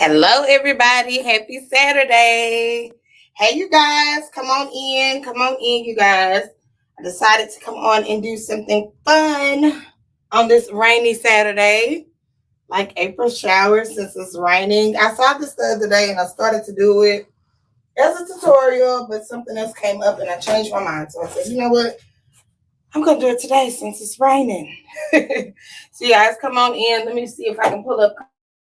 Hello, everybody. Happy Saturday. Hey, you guys, come on in. Come on in, you guys. I decided to come on and do something fun on this rainy Saturday, like April showers since it's raining. I saw this the other day and I started to do it as a tutorial, but something else came up and I changed my mind. So I said, you know what? I'm going to do it today since it's raining. So, you guys, come on in. Let me see if I can pull up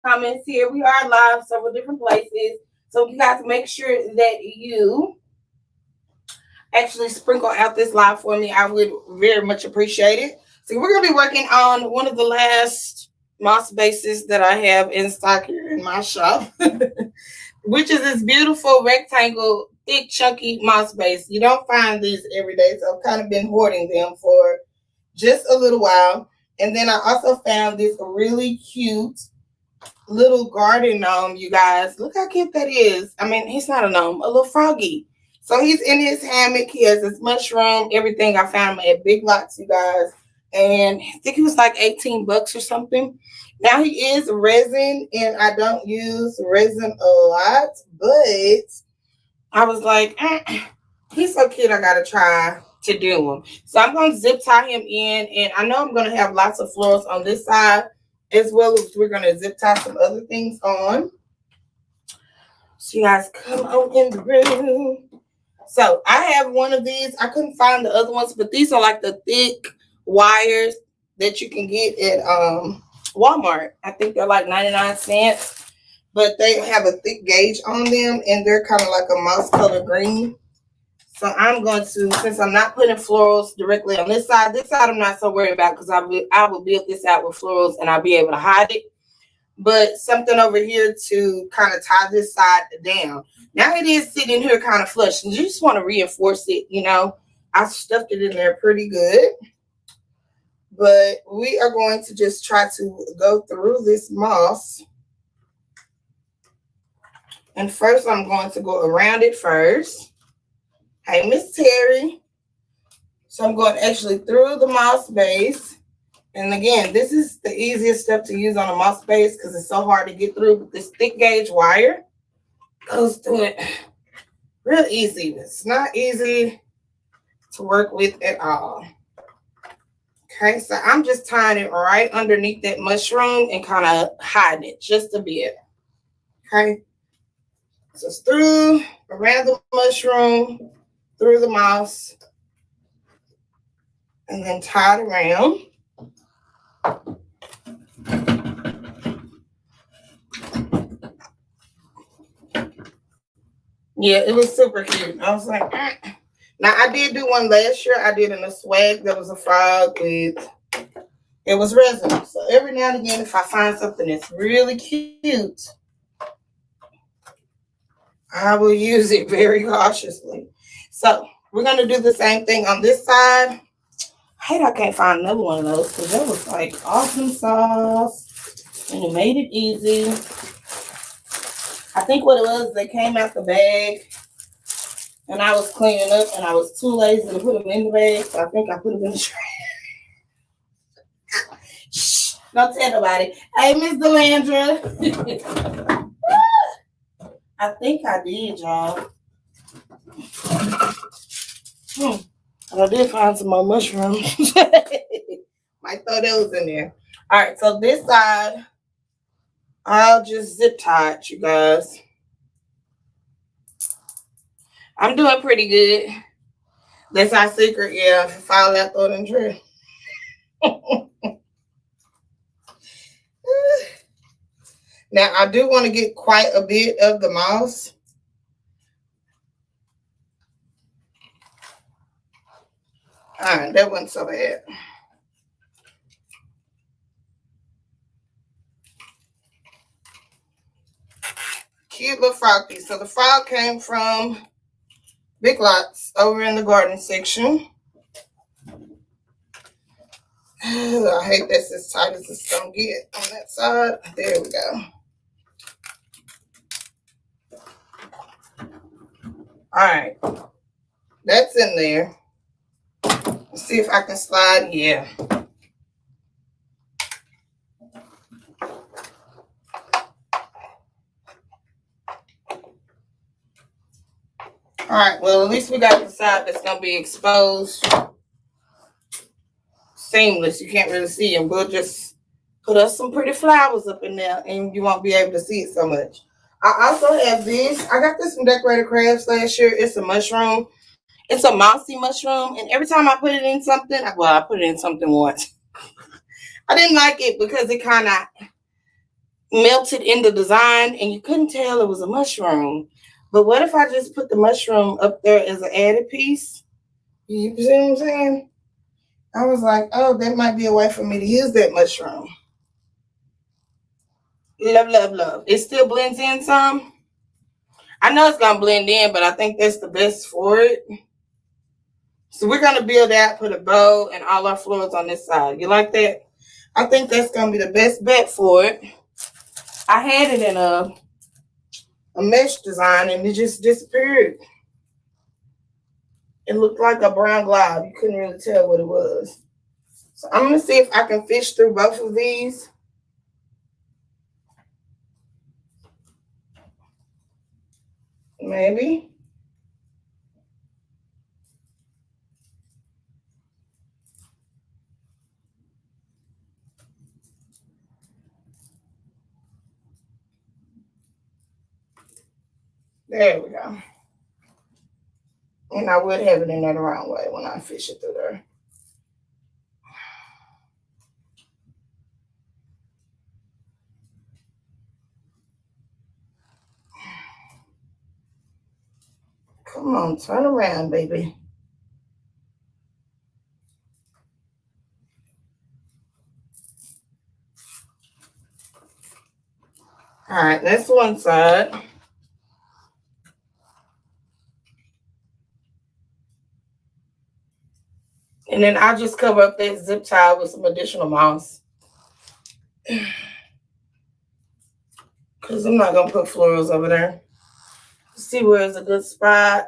comments here. We are live several different places. So, you guys make sure that you actually sprinkle out this live for me. I would very much appreciate it. So, we're going to be working on one of the last moss bases that I have in stock here in my shop, which is this beautiful rectangle thick, chunky moss base. You don't find these every day, so I've kind of been hoarding them for just a little while. And then I also found this really cute little garden gnome, you guys. Look how cute that is. I mean, he's not a gnome, a little froggy. So he's in his hammock. He has his mushroom, everything. I found him at Big Lots, you guys. And I think he was like 18 bucks or something. Now he is resin, and I don't use resin a lot, but I was like, he's so cute, I gotta try to do him. So I'm gonna zip tie him in, and I know I'm gonna have lots of florals on this side, as well as we're gonna zip tie some other things on. So you guys come on in the room. So I have one of these. I couldn't find the other ones, but these are like the thick wires that you can get at Walmart. I think they're like 99 cents. But they have a thick gauge on them, and they're kind of like a mouse color green. So I'm going to, since I'm not putting florals directly on this side I'm not so worried about because I will build this out with florals and I'll be able to hide it. But something over here to kind of tie this side down. Now it is sitting here kind of flush, and you just want to reinforce it, you know. I stuffed it in there pretty good. But we are going to just try to go through this moss. And first, I'm going to go around it first. Hey, Miss Terry. So I'm going actually through the moss base. And again, this is the easiest step to use on a moss base because it's so hard to get through. But this thick gauge wire goes through it real easy. It's not easy to work with at all. Okay, so I'm just tying it right underneath that mushroom and kind of hiding it just a bit. Okay. So it's through, around the mushroom, through the moss, and then tied around. Yeah, it was super cute. I was like, Now I did do one last year. I did in a swag that was a frog with, it was resin. So every now and again, if I find something that's really cute, I will use it very cautiously. So we're going to do the same thing on this side. I hate I can't find another one of those because that was like awesome sauce and it made it easy. I think what it was, they came out the bag and I was cleaning up and I was too lazy to put them in the bag. So I think I put them in the trash. Shh, don't tell nobody. Hey, Miss Delandra. I think I did, y'all. I did find some more mushrooms. Might throw those in there. All right, so this side, I'll just zip tie it, you guys. I'm doing pretty good. That's our secret, yeah. If I fall out, throw it in the trash. Now, I do want to get quite a bit of the moss. All right, that wasn't so bad. Cute little frog piece. So the frog came from Big Lots over in the garden section. I hate that's as tight as it's going to get on that side. There we go. All right. That's in there. Let's see if I can slide. Yeah. Alright, well, at least we got the side that's going to be exposed. Seamless. You can't really see them. We'll just put us some pretty flowers up in there and you won't be able to see it so much. I also have this. I got this from Decorated Crafts last year. It's a mushroom. It's a mossy mushroom. And every time I put it in something, well, I put it in something once. I didn't like it because it kind of melted in the design and you couldn't tell it was a mushroom. But what if I just put the mushroom up there as an added piece? You see what I'm saying? I was like, oh, that might be a way for me to use that mushroom. Love, love, love. It still blends in some. I know it's going to blend in, but I think that's the best for it. So we're going to build out, put a bow and all our flowers on this side. You like that? I think that's going to be the best bet for it. I had it in a mesh design and it just disappeared. It looked like a brown glob. You couldn't really tell what it was. So I'm going to see if I can fish through both of these. Maybe. There we go. And I would have it in there the wrong way when I fish it through there. Come on, turn around, baby. All right, that's one side. And then I'll just cover up that zip tie with some additional moss. Because I'm not going to put florals over there. Let's see where is a good spot.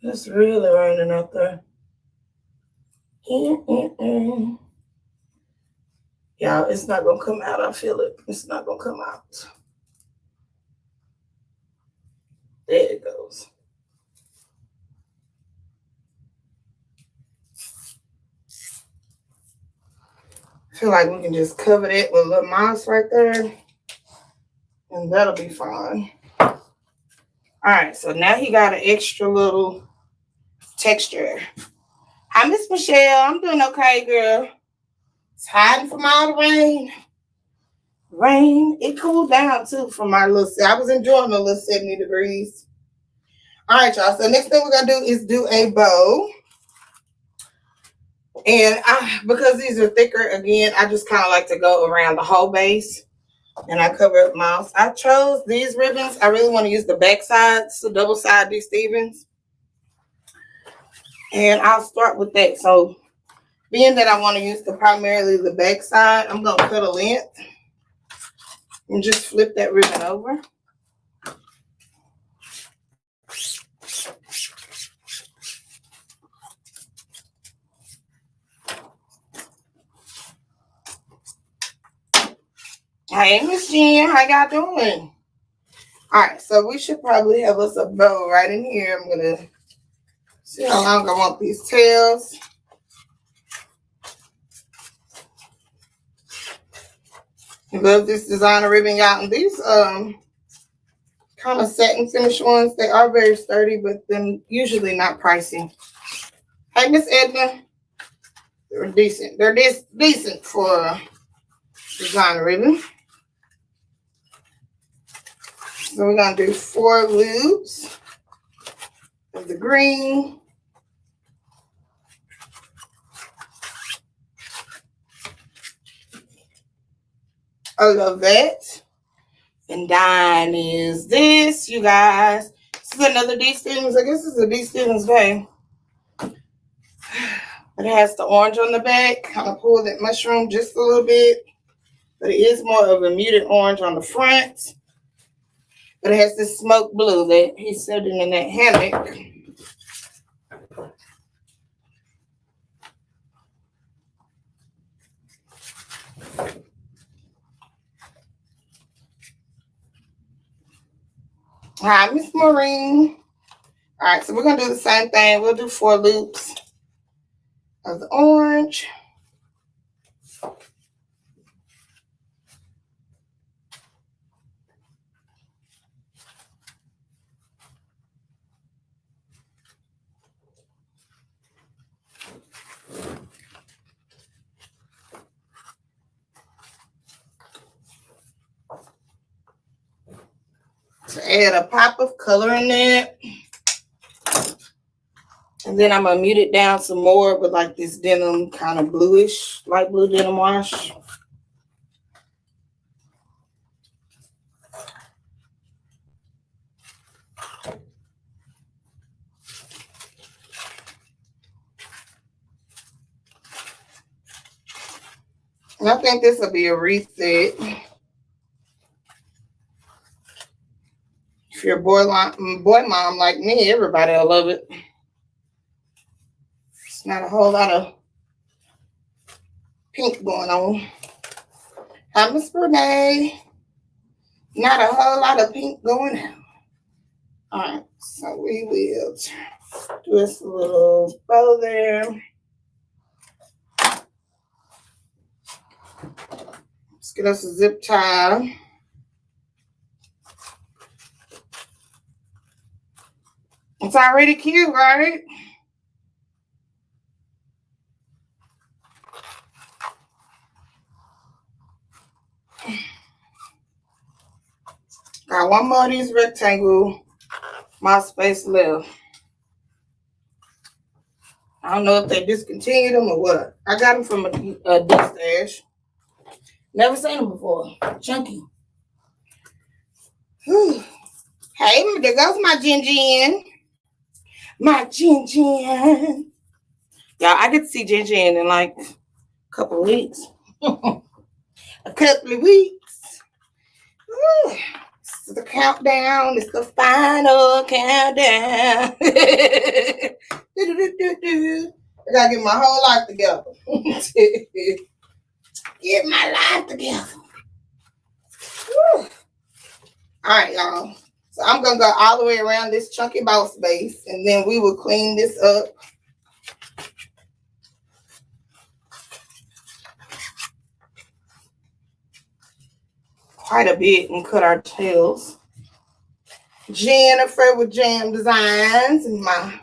It's really raining out there. Yeah, it's not going to come out. I feel it. It's not going to come out. There it goes. I feel like we can just cover it with a little moss right there. And that'll be fine. All right, so now he got an extra little texture. Hi, Miss Michelle. I'm doing okay, girl. It's hiding from all the rain. Rain. It cooled down, too, from my little... I was enjoying the little 70 degrees. All right, y'all. So next thing we're going to do is do a bow. And because these are thicker, again, I just kind of like to go around the whole base. And I cover up mouse. I chose these ribbons. I really want to use the back sides, so double side these Stevens. And I'll start with that. So being that I want to use primarily the back side, I'm going to cut a length and just flip that ribbon over. Hey, Miss Jen, how y'all doing? All right, so we should probably have us a bow right in here. I'm going to see how long I want these tails. I love this designer ribbon, y'all. And these kind of satin finish ones, they are very sturdy, but then usually not pricey. Hey, Miss Edna. They're decent. They're decent for designer ribbon. So we're going to do 4 loops of the green. I love that. And then is this, you guys. This is another D. Stevens. I guess this is a D. Stevens day. It has the orange on the back. Kind of pull that mushroom just a little bit. But it is more of a muted orange on the front. But it has this smoke blue that he's sitting in that hammock. Hi, Miss Maureen. All right, so we're going to do the same thing. We'll do 4 loops of the orange. To add a pop of color in there. And then I'm going to mute it down some more with like this denim kind of bluish, light blue denim wash. And I think this will be a wreath set. If you're a boy mom like me, everybody will love it. It's not a whole lot of pink going on. Hi, Miss Renee. Not a whole lot of pink going on. All right, so we will do this little bow there. Let's get us a zip tie. It's already cute, right? Got one more of these rectangle mouse space left. I don't know if they discontinued them or what. I got them from a dust stash. Never seen them before. Chunky. Whew. Hey, there goes my Jin. My Jin. Y'all, I get to see Jin in like a couple of weeks. A couple of weeks. Whew. It's the countdown. It's the final countdown. I gotta get my whole life together. Get my life together. Whew. All right, y'all. So I'm gonna go all the way around this chunky boss base, and then we will clean this up. Quite a bit and cut our tails. Jennifer with Jam Designs and my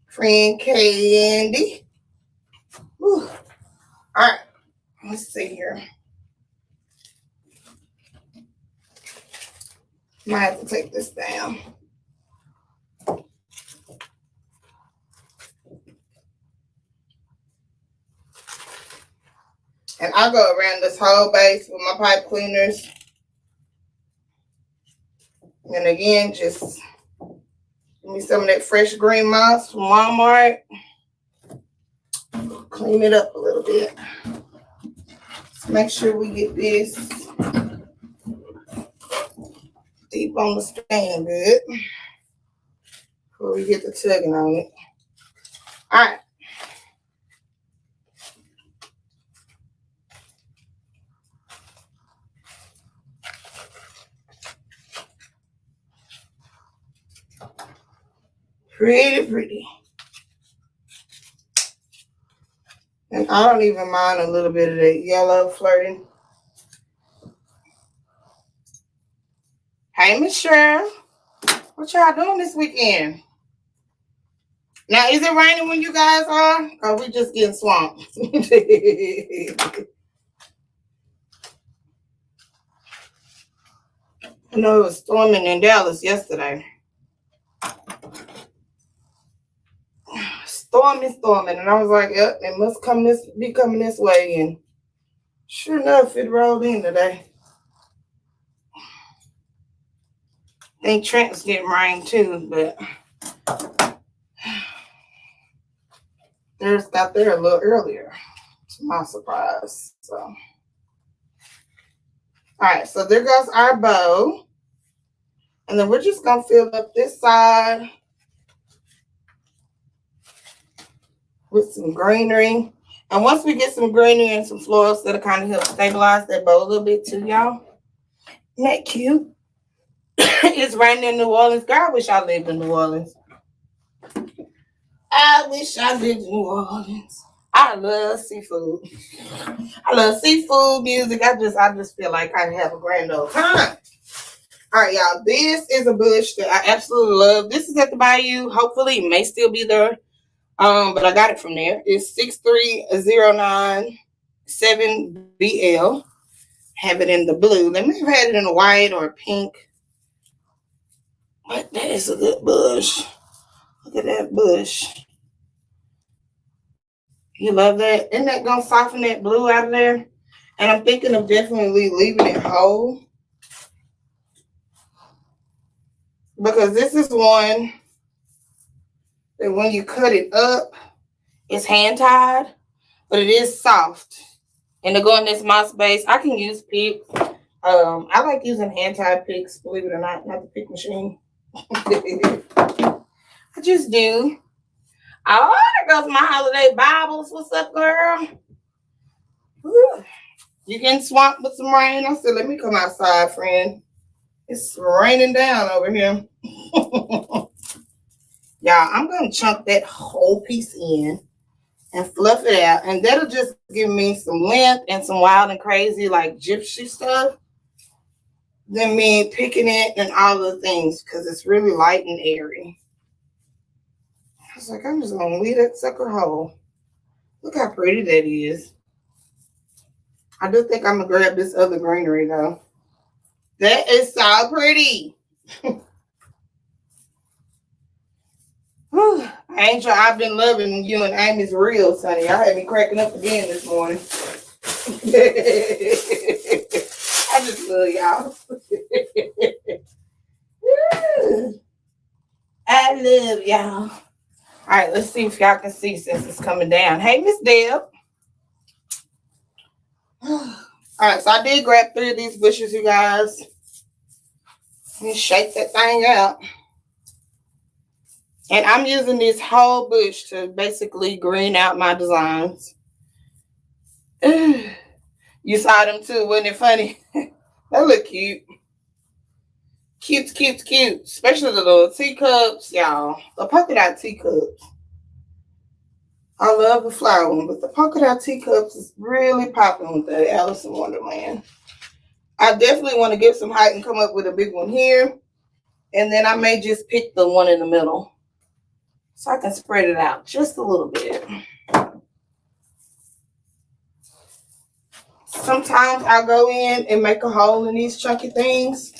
friend Candy. Whew. All right, let's see here. Might have to take this down. And I'll go around this whole base with my pipe cleaners. And again, just give me some of that fresh green moss from Walmart. Clean it up a little bit. Let's make sure we get this deep on the stand good before we get the tugging on it. All right. Pretty. And I don't even mind a little bit of that yellow flirting. Hey, Miss Cheryl. What y'all doing this weekend? Now, is it raining when you guys are? Or we just getting swamped? I know it was storming in Dallas yesterday. Storming. And I was like, yep, it must be coming this way. And sure enough, it rolled in today. I think Trent's getting rain too, but theirs got there a little earlier, to my surprise. So, all right, so there goes our bow. And then we're just going to fill up this side with some greenery. And once we get some greenery and some florals, that'll kind of help stabilize that bow a little bit too, y'all. Isn't that cute? It's raining in New Orleans. Girl, I wish I lived in New Orleans. I wish I lived in New Orleans. I love seafood. I love seafood music. I just feel like I have a grand old time. All right, y'all. This is a bush that I absolutely love. This is at the Bayou. Hopefully, it may still be there. But I got it from there. It's 63097BL. Have it in the blue. They may have had it in a white or a pink. But that is a good bush. Look at that bush. You love that? Isn't that gonna soften that blue out of there? And I'm thinking of definitely leaving it whole, because this is one that when you cut it up, it's hand tied, but it is soft. And to go in this moss base, I can use pick. I like using hand tied picks, believe it or not the pick machine. I just do. Oh, there goes my holiday Bibles. What's up, girl? Whew. You getting swamped with some rain? I said, let me come outside, friend. It's raining down over here. Y'all, I'm going to chunk that whole piece in and fluff it out. And that'll just give me some length and some wild and crazy, like gypsy stuff. Than me picking it and all the things, because it's really light and airy. I was like, I'm just going to leave that sucker whole. Look how pretty that is. I do think I'm going to grab this other greenery, though. That is so pretty. Angel, I've been loving you and Amy's reels, honey. Y'all had me cracking up again this morning. I just love y'all. I love y'all. All right, let's see if y'all can see since it's coming down. Hey, Miss Deb. All right, so I did grab 3 of these bushes, you guys. Let me shake that thing out. And I'm using this whole bush to basically green out my designs. You saw them too, wasn't it funny? They look cute. Cute, cute, cute. Especially the little teacups, y'all. The polka dot teacups. I love the flower one, but the polka dot teacups is really popping with the Alice in Wonderland. I definitely want to give some height and come up with a big one here. And then I may just pick the one in the middle, so I can spread it out just a little bit. Sometimes I'll go in and make a hole in these chunky things.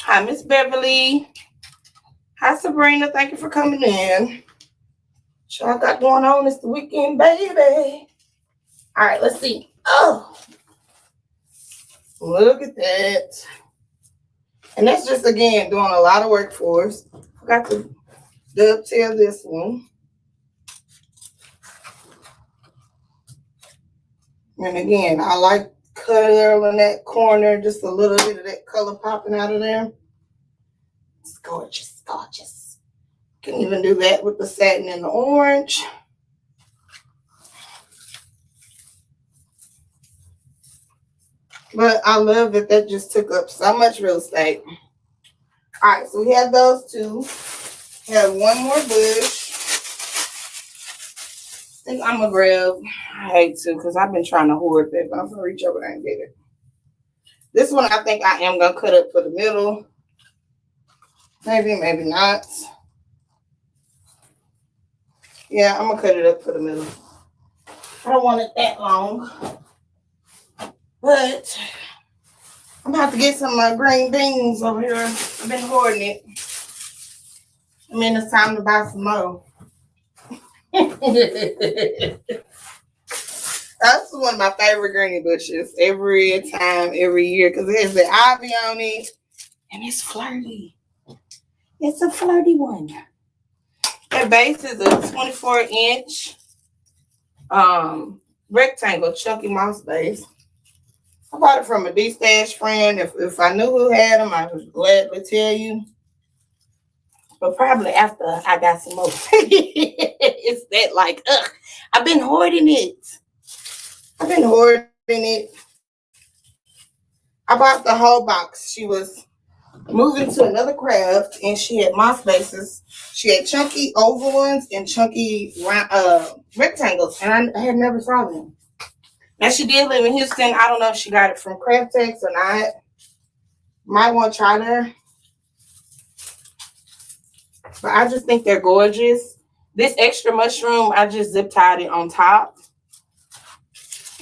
Hi, Miss Beverly. Hi, Sabrina. Thank you for coming in. What I got going on this weekend, baby. All right, let's see. Oh, look at that. And that's just, again, doing a lot of work for us. Forgot to dovetail this one. And again, I like curling that corner, just a little bit of that color popping out of there. It's gorgeous, gorgeous. Can even do that with the satin and the orange. But I love that that just took up so much real estate. All right, so we have those 2. We have one more bush. I think I'm going to grab, I hate to because I've been trying to hoard that, but I'm going to reach over there and get it. This one I think I am going to cut up for the middle. Maybe, maybe not. Yeah, I'm going to cut it up for the middle. I don't want it that long. But I'm about to get some green beans over here. I've been hoarding it. I mean, it's time to buy some more. That's one of my favorite greenie bushes every time, every year, because it has the ivy on it and it's flirty. It's a flirty one. That base is a 24-inch rectangle chunky moss base. I bought it from a D-Stash friend. If I knew who had them, I would gladly tell you. But probably after I got some more. It's that like, I've been hoarding it. I bought the whole box. She was moving to another craft, and she had moss bases. She had chunky oval ones and chunky rectangles, and I had never saw them. Now, she did live in Houston. I don't know if she got it from Craft Tex or not. Might want to try there. But I just think they're gorgeous. This extra mushroom, I just zip tied it on top.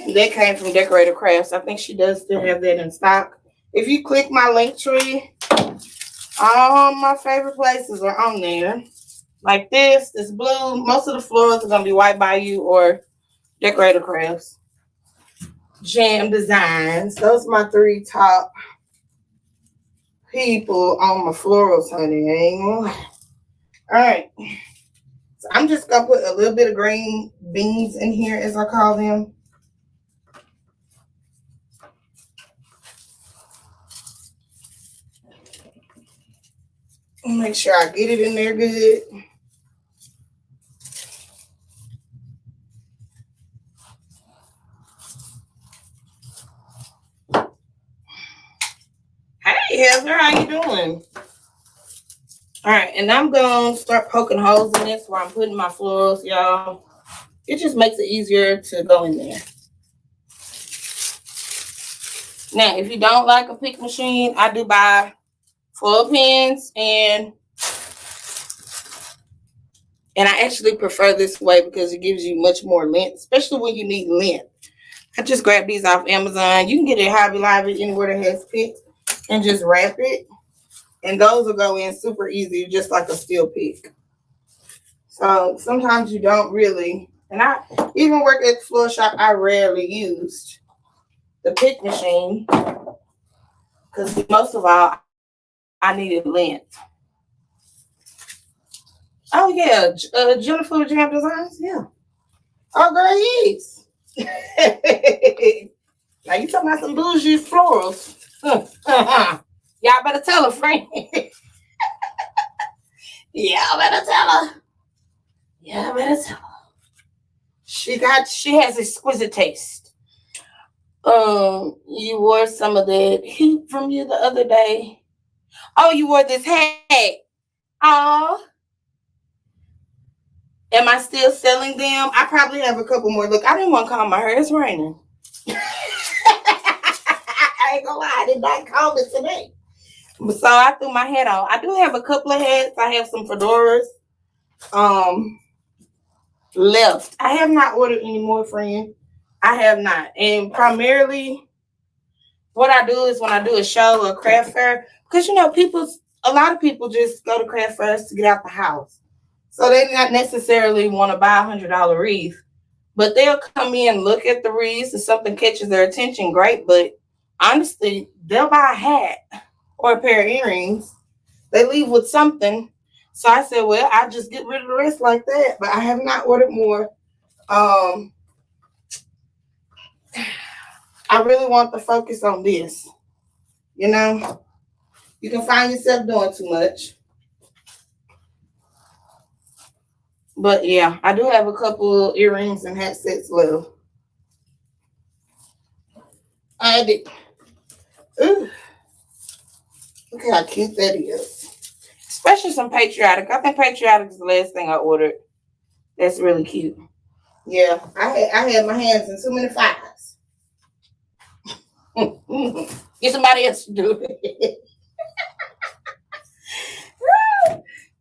And that came from Decorator Crafts. I think she does still have that in stock. If you click my link tree, all my favorite places are on there. Like this blue. Most of the florals are going to be White Bayou or Decorator Crafts. Jam Designs. Those are my 3 top people on my florals, honey. Ain't gonna lie. All right. So I'm just going to put a little bit of green beans in here, as I call them. Make sure I get it in there good. Hey, Heather, how you doing? All right, and I'm going to start poking holes in this where I'm putting my florals, y'all. It just makes it easier to go in there. Now, if you don't like a pick machine, I do buy foil pens, and I actually prefer this way because it gives you much more length, especially when you need length. I just grab these off Amazon. You can get it at Hobby Lobby, anywhere that has picks, and just wrap it. And those will go in super easy, just like a steel pick. So sometimes you don't really, and I even work at the floor shop, I rarely used the pick machine because most of all, I needed length. Oh yeah, Jennifer Jam Designs, yeah. Oh girl, yes. Now you talking about some bougie florals. Y'all better tell her, friend. Y'all better tell her. Y'all better tell her. She has exquisite taste. You wore some of that heat from you the other day. Oh, you wore this hat. Oh. Am I still selling them? I probably have a couple more. Look, I didn't want to comb my hair. It's raining. I ain't gonna lie, I did not comb it today. So I threw my hat on. I do have a couple of hats. I have some fedoras left. I have not ordered any more, friend. I have not. And primarily what I do is when I do a show or a craft fair, because a lot of people just go to craft fairs to get out the house. So they not necessarily want to buy $100 wreath, but they'll come in, look at the wreaths, if something catches their attention, great. But honestly, they'll buy a hat or a pair of earrings. They leave with something. So I said, well, I'll just get rid of the rest like that. But I have not ordered more. I really want to focus on this. You can find yourself doing too much. But yeah, I do have a couple earrings and hat sets left. I did. Ooh. Look how cute that is. Especially some patriotic. I think patriotic is the last thing I ordered. That's really cute. Yeah, I had my hands in too many fires. Get somebody else to do it.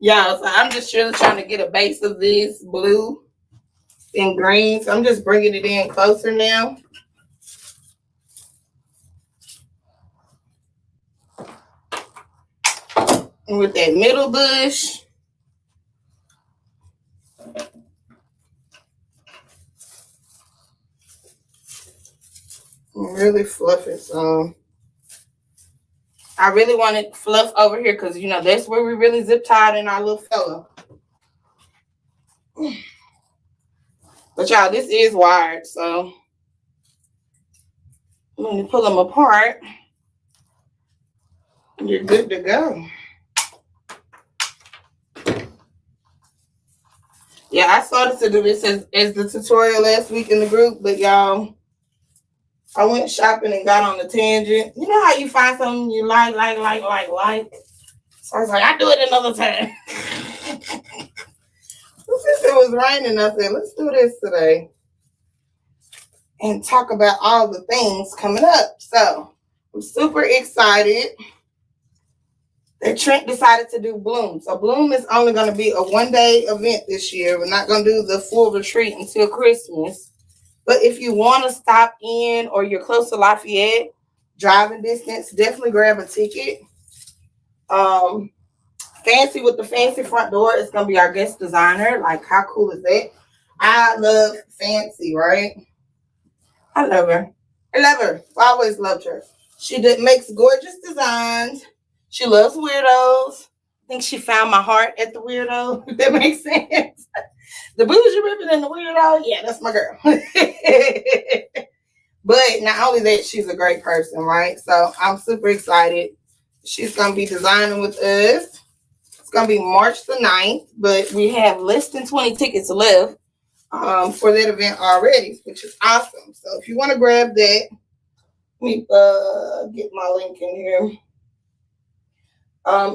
Yeah, so I'm just really trying to get a base of this blue and green. So I'm just bringing it in closer now. And with that middle bush. I'm really fluffy, so I really want it fluff over here because, that's where we really zip tied in our little fella. But y'all, this is wired, so when you pull them apart, you're good to go. Yeah, I started to do this as the tutorial last week in the group, but y'all, I went shopping and got on the tangent. You know how you find something you like. So I was like, I do it another time. Since it was raining, I said, let's do this today and talk about all the things coming up. So I'm super excited that Trent decided to do Bloom. So Bloom is only going to be a one-day event this year. We're not going to do the full retreat until Christmas. But if you want to stop in or you're close to Lafayette, driving distance, definitely grab a ticket. Fancy with the fancy front door is going to be our guest designer. Like, how cool is that? I love Fancy, right? I love her. I always loved her. She makes gorgeous designs. She loves weirdos. I think she found my heart at the weirdo, if that makes sense. The bougie ribbon and the weirdo, yeah, that's my girl. But not only that, she's a great person, right? So I'm super excited. She's going to be designing with us. It's going to be March the 9th, but we have less than 20 tickets left for that event already, which is awesome. So if you want to grab that, let me get my link in here.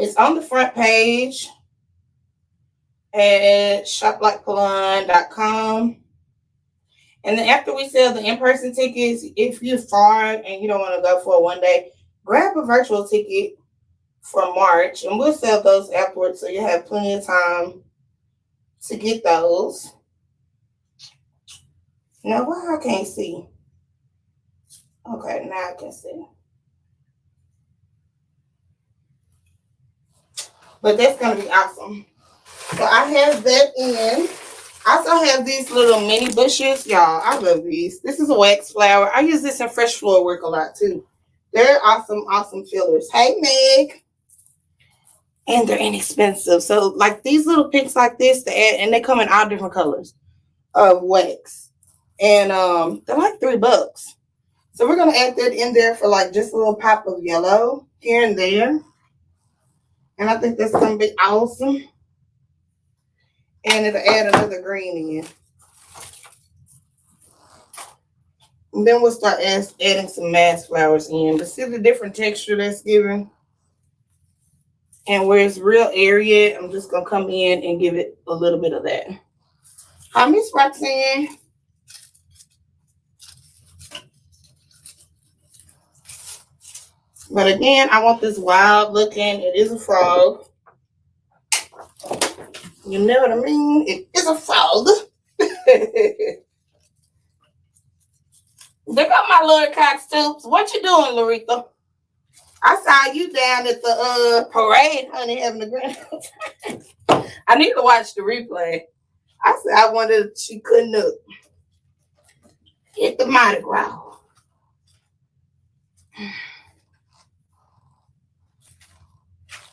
It's on the front page at shoplikePalon.com. And then after we sell the in-person tickets, if you're far and you don't want to go for a one day, grab a virtual ticket for March, and we'll sell those afterwards, so you have plenty of time to get those. Now, why I can't see? Okay, now I can see. But that's going to be awesome. So I have that in. I also have these little mini bushes. Y'all, I love these. This is a wax flower. I use this in fresh floor work a lot, too. They're awesome, awesome fillers. Hey, Meg. And they're inexpensive. So, like, these little picks like this, and they come in all different colors of wax. And they're like $3. So we're going to add that in there for, like, just a little pop of yellow here and there. And I think that's going to be awesome. And it'll add another green in. And then we'll start adding some mass flowers in. But see the different texture that's given? And where it's real airy, I'm just going to come in and give it a little bit of that. Hi, Miss Roxanne. But again, I want this wild looking. It is a frog. You know what I mean? It is a frog. They got my little cockstoops. What you doing, Laretha? I saw you down at the parade, honey, having a grand time. I need to watch the replay. I said I wondered if she couldn't up. Get the Mardi Gras.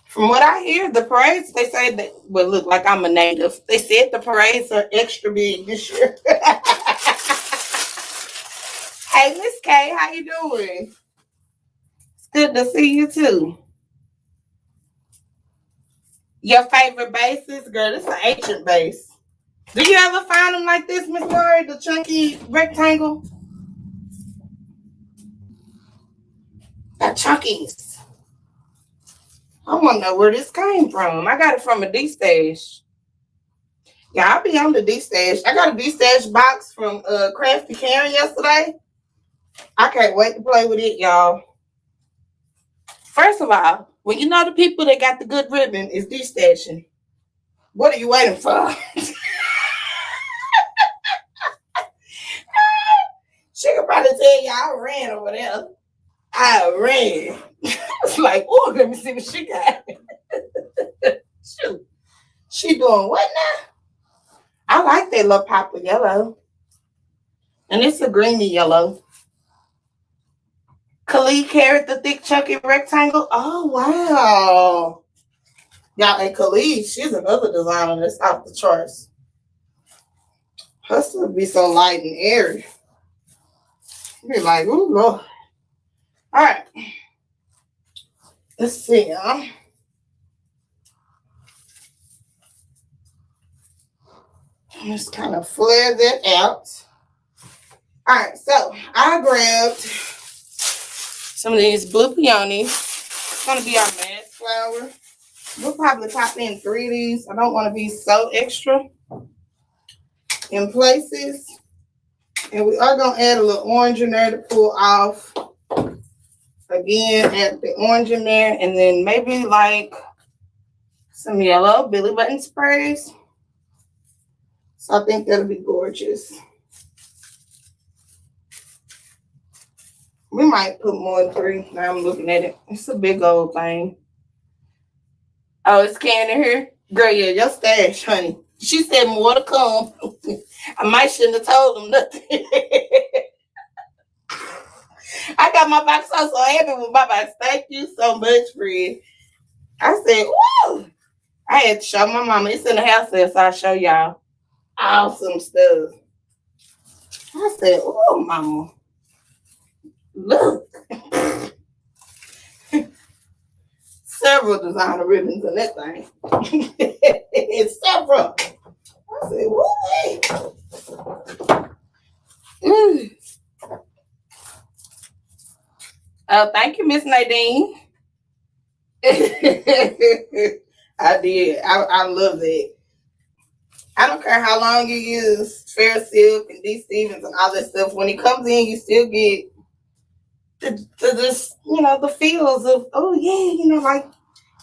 From what I hear, the parades, they say that, well, look like I'm a native. They said the parades are extra big this year. Hey, Miss K, how you doing? It's good to see you, too. Your favorite bases? Girl, this is an ancient base. Do you ever find them like this, Miss Lori, the chunky rectangle? Got chunkies. I want to know where this came from. I got it from a D-Stash. Yeah, I'll be on the D-Stash. I got a D-Stash box from Crafty Karen yesterday. I can't wait to play with it, y'all. First of all, when you know the people that got the good ribbon is D-Stashing, what are you waiting for? She could probably tell you I ran over there. I ran. It's like, oh, let me see what she got. Shoot. She doing what now? I like that little pop of yellow. And it's a greeny yellow. Khalid carried the thick chunky rectangle. Oh, wow. Y'all, and Khalid, she's another designer that's off the charts. Her stuff be so light and airy. You be like, ooh, Lord. All right. Let's see, y'all. Just kind of flare that out. All right, so I grabbed some of these blue peonies. It's gonna be our mass flower. We'll probably pop in 3 of these. I don't want to be so extra in places. And we are gonna add a little orange in there to pull off. Again, add the orange in there, and then maybe like some yellow Billy Button sprays. So I think that'll be gorgeous. We might put more than 3. Now I'm looking at it. It's a big old thing. Oh, it's Can in here? Girl, yeah, your stash, honey. She said more to come. I might shouldn't have told them nothing. I got my box. I was so happy with my box. Thank you so much, friend. I said, woo! I had to show my mama. It's in the house there, so I'll show y'all awesome stuff. I said, oh, mama. Look. Several designer ribbons in that thing. It's several. I said, woo! Oh, thank you, Miss Nadine. I did. I love it. I don't care how long you use Fair Silk and D. Stevens and all that stuff. When it comes in, you still get this, the feels of, oh yeah, like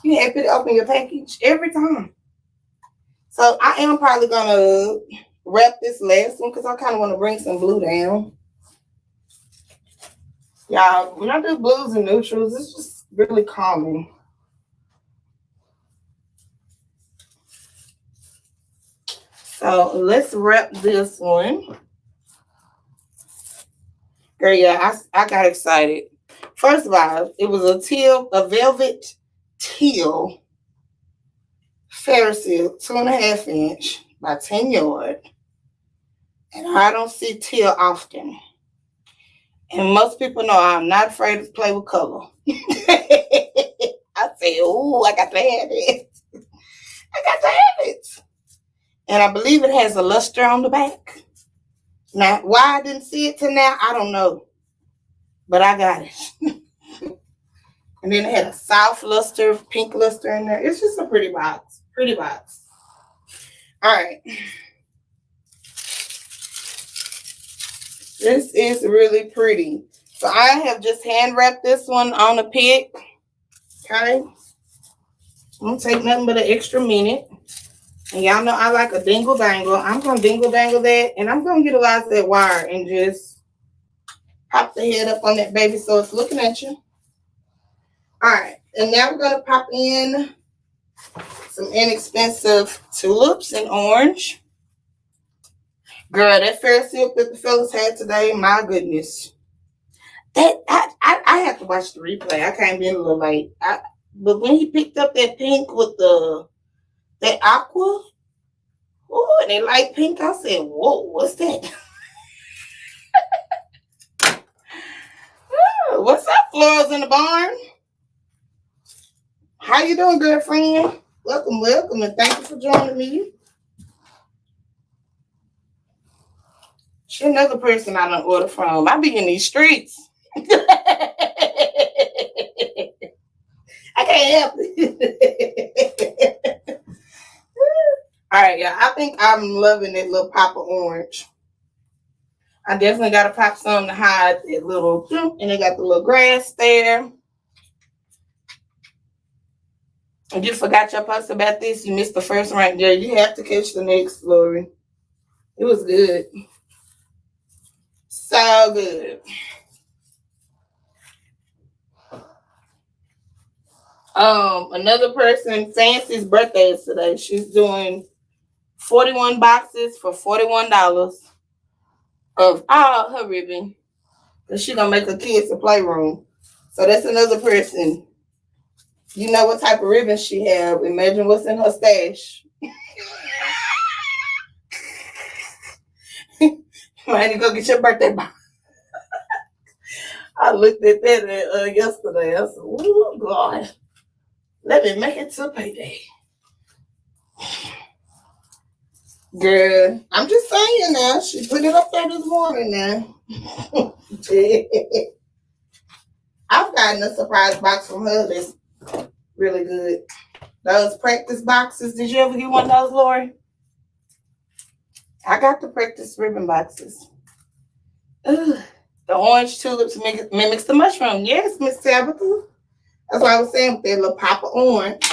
you happy to open your package every time. So I am probably gonna wrap this last one because I kind of want to bring some blue down. Y'all, when I do blues and neutrals, it's just really calming. So let's wrap this one. Girl, yeah, I got excited. First of all, it was a velvet teal Fair Silk, 2.5 inch by 10 yard. And I don't see teal often. And most people know I'm not afraid to play with color. I say, oh, I got to have it. I got to have it. And I believe it has a luster on the back. Now, why I didn't see it till now, I don't know. But I got it. And then it had a soft luster, pink luster in there. It's just a pretty box. Pretty box. All right. This is really pretty. So I have just hand wrapped this one on a pick. Okay. I'm going to take nothing but an extra minute. And y'all know I like a dingle dangle. I'm going to dingle dangle that. And I'm going to utilize that wire and just pop the head up on that baby so it's looking at you. All right. And now we're going to pop in some inexpensive tulips in orange. Girl, that Fair Silk that the fellas had today, my goodness. That I have to watch the replay. I came in a little late. But when he picked up that pink with that aqua, oh, and they light pink, I said, whoa, what's that? What's up, Florals in the Barn? How you doing, girlfriend? Welcome, and thank you for joining me. She's another person I don't order from. I be in these streets. I can't help it. All right, yeah, I think I'm loving that little pop of orange. I definitely got to pop some to hide that little, and they got the little grass there. And you forgot your post about this. You missed the first right there. You have to catch the next, Lori. It was good. So good. Another person, Fancy's birthday is today. She's doing 41 boxes for $41 of all her ribbon. Because she's going to make her kids a playroom. So that's another person. You know what type of ribbon she have. Imagine what's in her stash. Might need to go get your birthday box. I looked at that yesterday. I said, oh, God. Let me make it to payday. Girl, I'm just saying now. She put it up there this morning now. I've gotten a surprise box from her that's really good. Those practice boxes. Did you ever get one of those, Lori? I got the practice ribbon boxes. Ugh. The orange tulips mimics the mushroom. Yes, Miss Tabitha. That's what I was saying with that little pop of orange.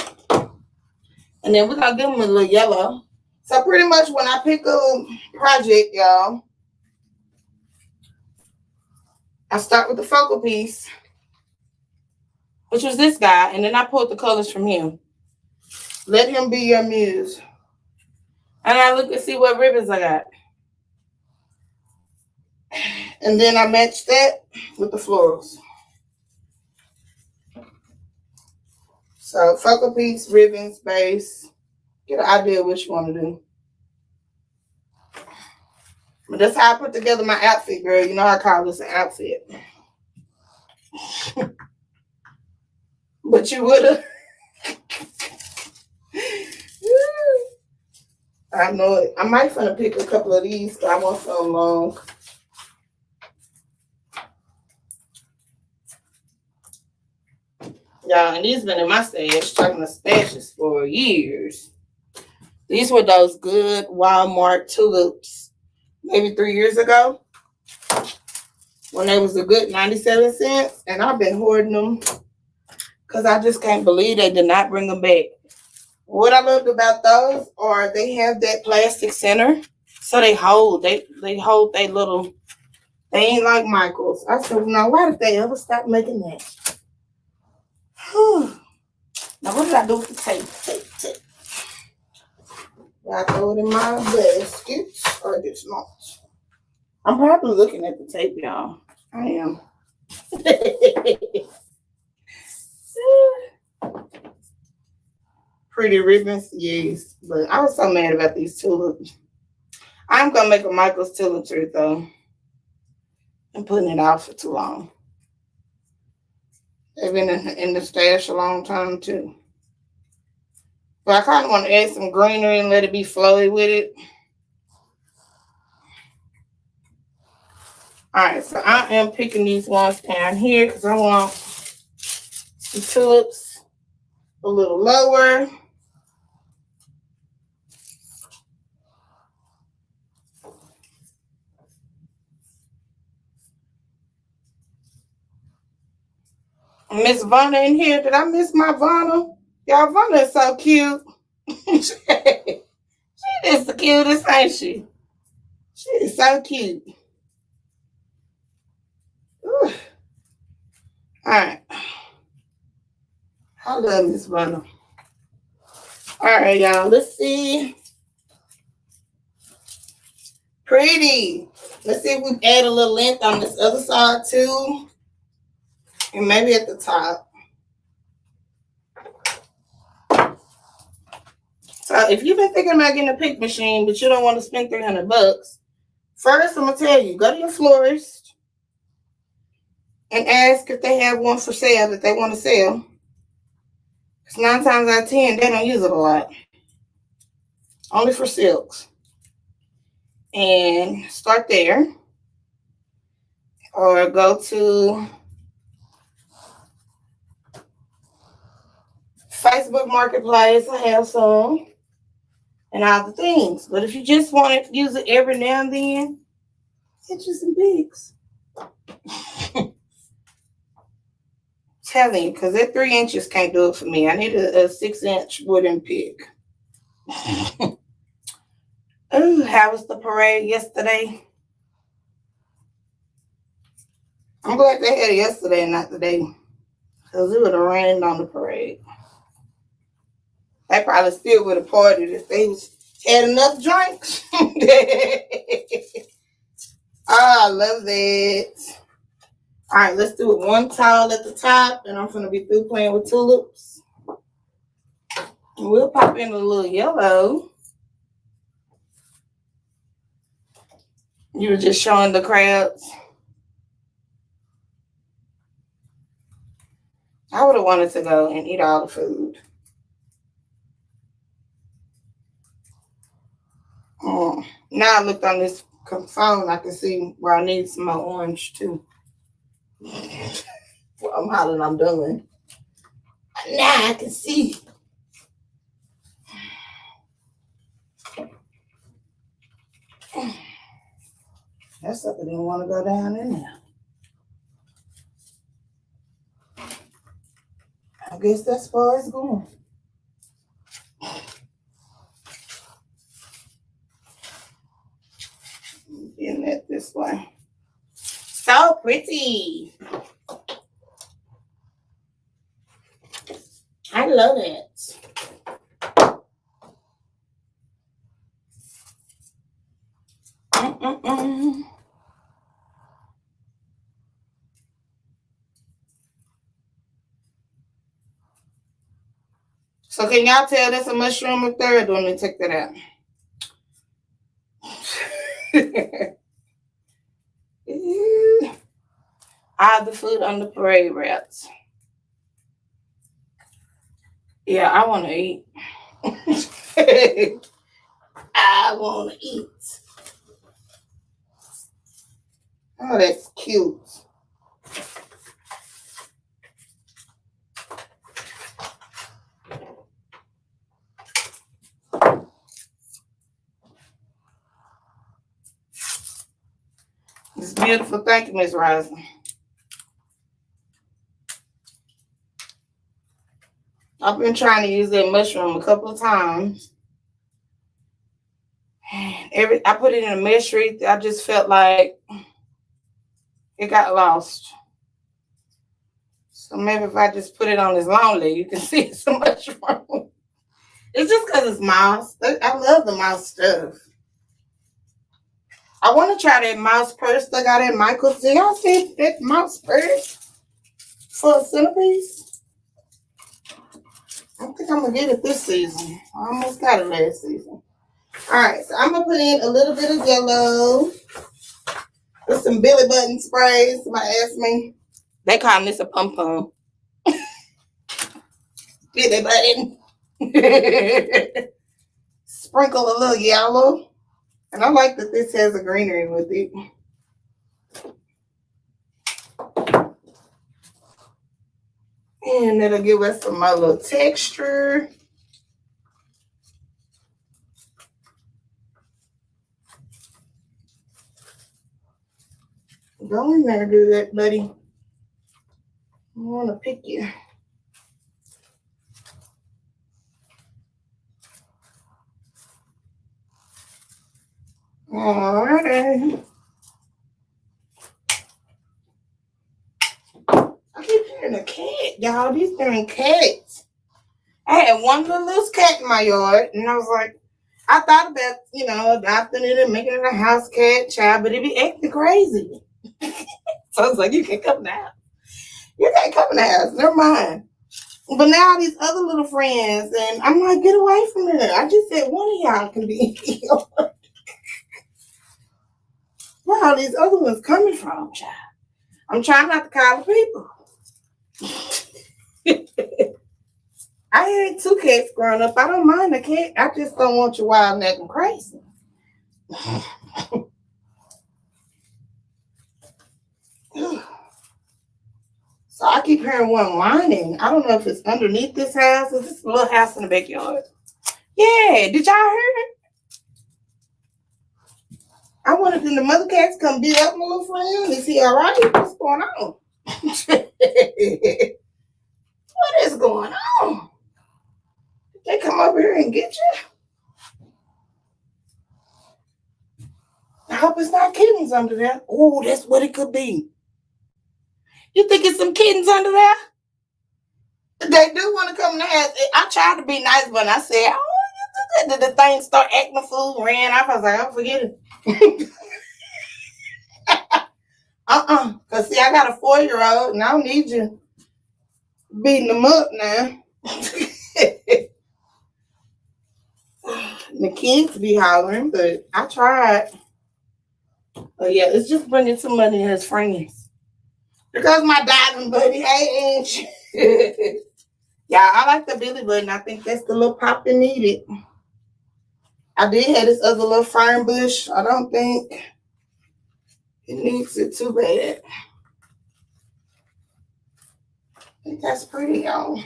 And then we're going to give them a little yellow. So pretty much when I pick a project, y'all, I start with the focal piece, which was this guy, and then I pulled the colors from him. Let him be your muse. And I look and see what ribbons I got. And then I match that with the florals. So focal piece, ribbons, base. Get an idea of what you want to do. But that's how I put together my outfit, girl. You know I call this an outfit. But you would have. I know it. I might finna pick a couple of these, but I want some long. Y'all, and these been in my stash, talking to stashes for years. These were those good Walmart tulips maybe 3 years ago when they was a good 97 cents. And I've been hoarding them because I just can't believe they did not bring them back. What I loved about those are they have that plastic center. So they hold they hold they little, they ain't like Michael's. I said, now why did they ever stop making that? Now what did I do with the tape? Tape. I throw it in my basket or just not. I'm probably looking at the tape, y'all. I am. Pretty ribbons, yes. But I was so mad about these tulips. I'm gonna make a Michael's tulip tree though. I'm putting it out for too long. They've been in the stash a long time too. But I kind of want to add some greenery and let it be flowy with it. Alright, so I am picking these ones down here because I want the tulips a little lower. Miss Vanna in here. Did I miss my Vanna? Y'all, Vanna is so cute. She is the cutest, ain't she? She is so cute. Ooh. All right. I love Miss Vanna. All right, y'all. Let's see. Pretty. Let's see if we add a little length on this other side too. And maybe at the top. So if you've been thinking about getting a pick machine, but you don't want to spend $300, first I'm gonna tell you, go to your florist and ask if they have one for sale that they want to sell. Because 9 times out of 10, they don't use it a lot. Only for silks. And start there. Or go to Facebook Marketplace. I have some. And all the things. But if you just want to use it every now and then, get you some pigs. Telling you, because that 3 inches can't do it for me. I need a 6-inch wooden pick. Oh, how was the parade yesterday? I'm glad they had it yesterday and not today. Because it would have rained on the parade. They probably still would have partied if they had enough drinks. Oh, I love that. All right, let's do it one towel at the top. And I'm going to be through playing with tulips. And we'll pop in a little yellow. You were just showing the crowds. I would have wanted to go and eat all the food. Now I looked on this phone, I can see where I need some more orange too. Well, I'm hollering, I'm done. Now I can see. That sucker didn't want to go down in there. I guess that's as far as going. Getting it this way. So pretty. I love it. So can y'all tell that's a mushroom or third? Let me take that out. All the food on the parade routes. Yeah, I want to eat. I want to eat. Oh, that's cute. It's beautiful. Thank you, Miss Rising. I've been trying to use that mushroom a couple of times. I put it in a mesh wreath. I just felt like it got lost. So maybe if I just put it on this lonely, you can see it's a mushroom. It's just because it's mouse. I love the mouse stuff. I want to try that mouse purse they got at Michael's. Do y'all see that mouse purse for a centerpiece? I think I'm going to get it this season. I almost got it last season. All right, so I'm going to put in a little bit of yellow with some belly button sprays. Somebody asked me. They call this a pom-pom. Belly button. Sprinkle a little yellow. And I like that this has a greenery with it. And it'll give us some more little texture. Go in there, do that, buddy. I want to pick you. All right. I keep hearing a cat, y'all. These damn cats. I had one little cat in my yard, and I was like, I thought about, adopting it and making it a house cat child, but it be acting crazy. So I was like, you can come now. You can't come in the house. Never mind. But now these other little friends, and I'm like, get away from her. I just said one of y'all can be here. Where are these other ones coming from, child? I'm trying not to call the people. I had 2 cats growing up. I don't mind a cat. I just don't want you wild and acting crazy. So I keep hearing one whining. I don't know if it's underneath this house or this little house in the backyard. Yeah, did y'all hear it? I wanted the mother cats come beat up my little friend. Is he all right? What's going on? What is going on? Did they come over here and get you? I hope it's not kittens under there. Oh, that's what it could be. You think it's some kittens under there? They do want to come in the house. I tried to be nice, but I said, oh, did the thing start acting a fool, ran off? I was like, oh, forget it. Because, see, I got a 4-year-old, and I don't need you beating them up now. The kids be hollering, but I tried. But, yeah, it's just bringing some money as friends. Because my diving buddy, hey, Angie. Yeah, I like the belly button. I think that's the little pop that needed. I did have this other little fern bush. I don't think it needs it too bad. I think that's pretty, y'all.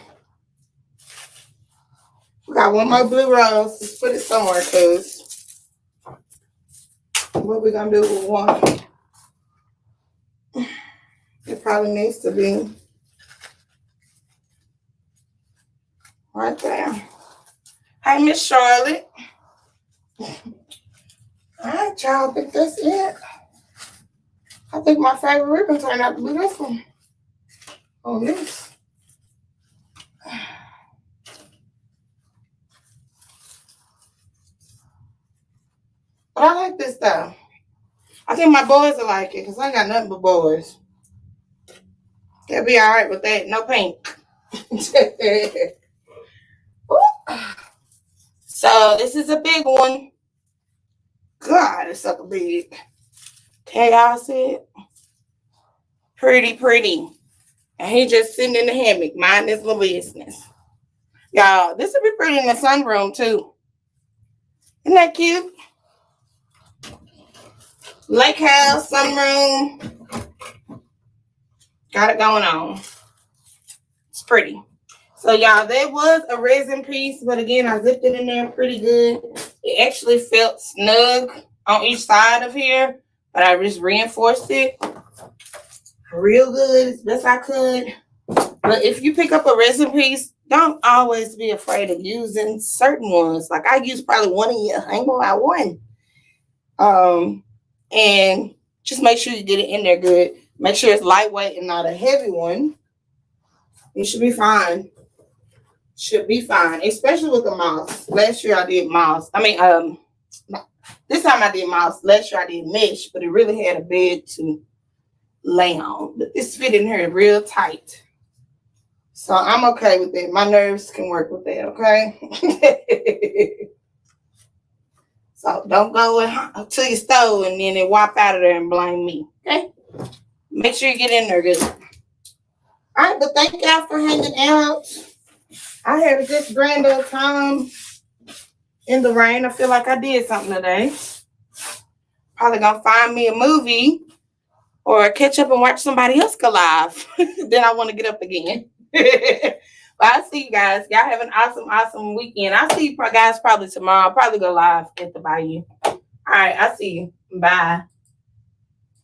We got one more blue rose. Let's put it somewhere, cause what we gonna do with one? It probably needs to be right there. Hey, Miss Charlotte. All right, y'all. I think that's it. I think my favorite ribbon turned out to be this one. Oh, this. But I like this though. I think my boys will like it because I ain't got nothing but boys. They'll be all right with that. No pink. So this is a big one. God, it's so big. Can y'all see it? Pretty, pretty. And he just sitting in the hammock, minding his little business. Y'all, this would be pretty in the sunroom too. Isn't that cute? Lake house, sunroom. Got it going on. It's pretty. So y'all, there was a resin piece, but again, I zipped it in there pretty good. It actually felt snug on each side of here, but I just reinforced it real good as best I could. But if you pick up a resin piece, don't always be afraid of using certain ones. Like I used probably one a year. I ain't gonna lie, one. And just make sure you get it in there good. Make sure it's lightweight and not a heavy one. You should be fine. Should be fine, especially with the mouse. Last year I did mouse. This time I did mouse. Last year I did mesh, but it really had a bed to lay on. But this fit in here real tight. So I'm okay with it. My nerves can work with that, okay? So don't go to your stove and then it wop out of there and blame me, okay? Make sure you get in there good. All right, but thank y'all for hanging out. I had a good grand old time in the rain. I feel like I did something today. Probably gonna find me a movie or catch up and watch somebody else go live. Then I want to get up again. But I'll see you guys. Y'all have an awesome, awesome weekend. I'll see you guys probably tomorrow. I'll probably go live at the Bayou. All right, I'll see you. Bye.